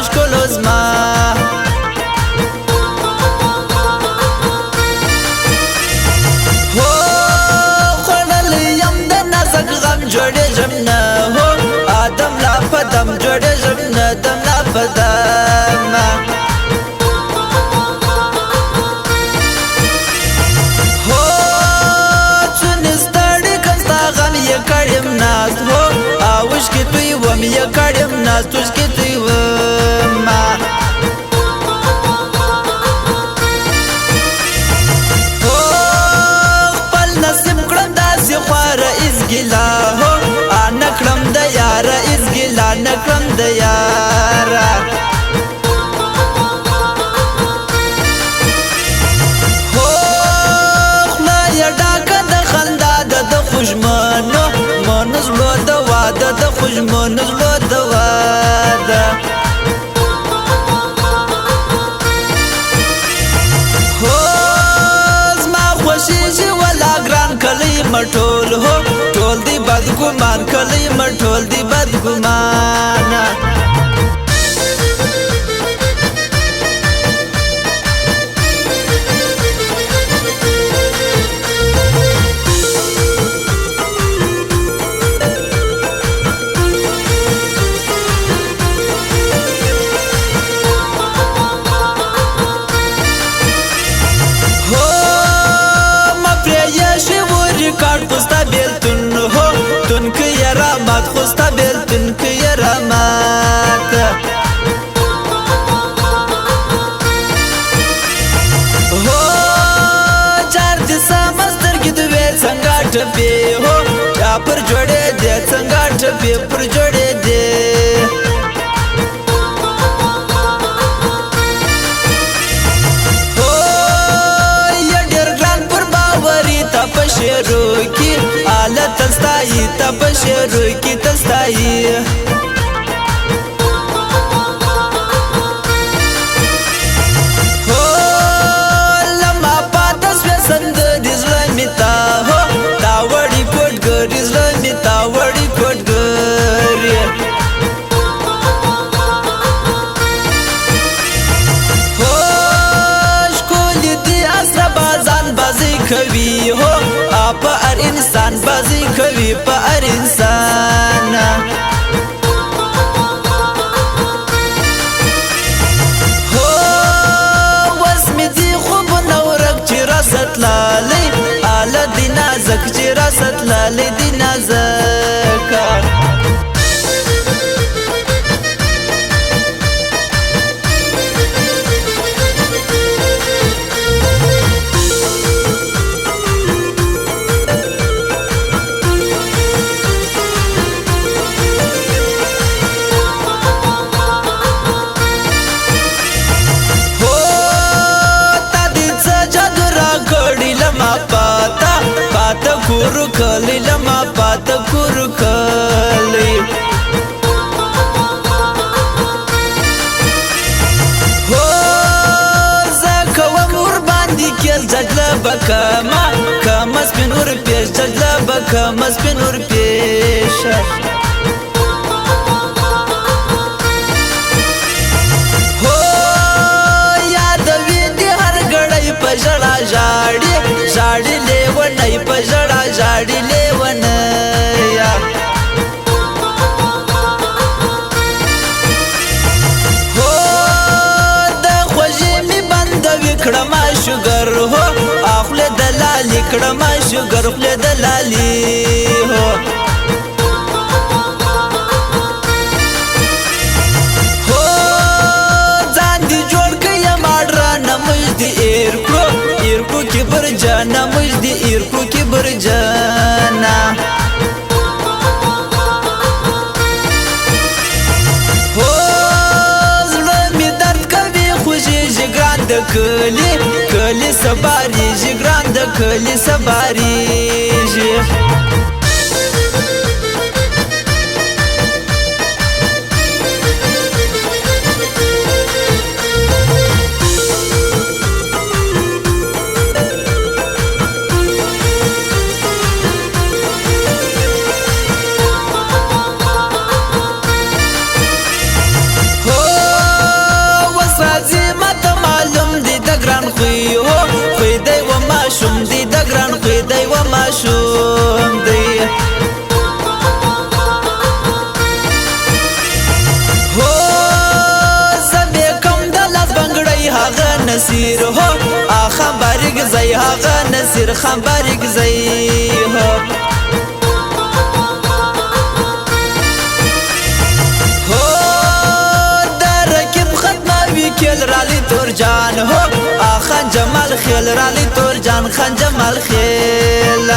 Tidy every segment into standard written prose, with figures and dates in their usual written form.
ښکلو زما هو خوړلی یم د نازک غم جوړېږم نه هو آدم لا په دم جوړېږم نه دم لا په دمه اوشکی توی وم یا کړم ناز توشکی توی وم خپل نصیب کړم داسې خواره ازګیلا هو نه کړم د یاره ازګیلا نه کړم د یاره هو خوله یې ډاکه د خندا ده د خوږمنو منو زړه د واده د خوږمنو زړه د واده هو زما خوښېږي ولا ګران کلی مه ټول هو ټول دی بدګمان کلی مه ټول دی بدګمانه خوستا بیلتون هو تون که یرامات خوستا بیلتون که یرامات هو چار دیسا مستر کی دوی څنګه ټپی هو چا پر جوړې دې څنګه ټپی پر جوړې دې شروع کی آلت تستایی تب شروع کی تستایی ہو لما پاتس ویسند دیزلمی تا ہو تاوڑی کوٹ گر دیزلمی تاوڑی کوٹ گری ہو شکولی دی اسرا بازان بازی کوي هو په هر انسان بازی کوي په هر انسان هو وسمې دي خوبونه ورک چې راست لالی آله دی نازک چې راست لالی دی نازک کورو کلی لما پاتا کورو کلی هو زکه و مور باندې کېل جګله بکما کما سپین ور پیش جګله بکما سپین ور پیش هو یاد ویني هر غړی په ژړا ژاړي ژاړي لیونی په ژړا ژاړي لیونی هو د خوږې مې بندوي کړمه شوګر هو خوله د لالي کړمه شوګر خوله د لالي هو هو ځان دې جوړ کړه ماډرانه مجدي ایرکو کې برجانه مجدي ایرکو کې برجانه هو زړه مې درد کوي خوږېږي ګران د کلي سبارېږي ګران د کلي سبارېږي هو نصیر هو خبرګ زئی هغه نصیر خبرګ زئی هو کل رالی تور جان ہو خان جمال خیل رالی تور جان خان جمال خیل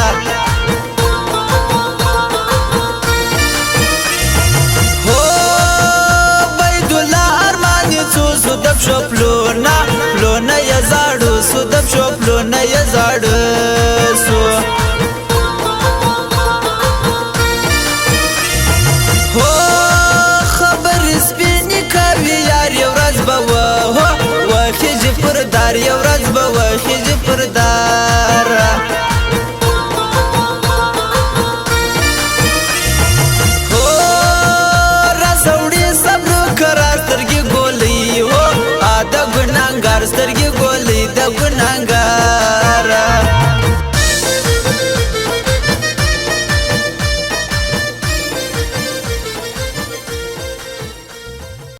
ہو بیدولا ارمانی چو سودب شو پلونا پلونا یزاڑو سودب شو پلونا یزاڑو سو ہو خبر سپینی کوي یار یو ورځ به وخیجی پر دار یو ورځ به وخیجی پر دار هو رسوړي صبر کرا سترګې ګولې هو د ګناګار سترګې ګولې د ګناګار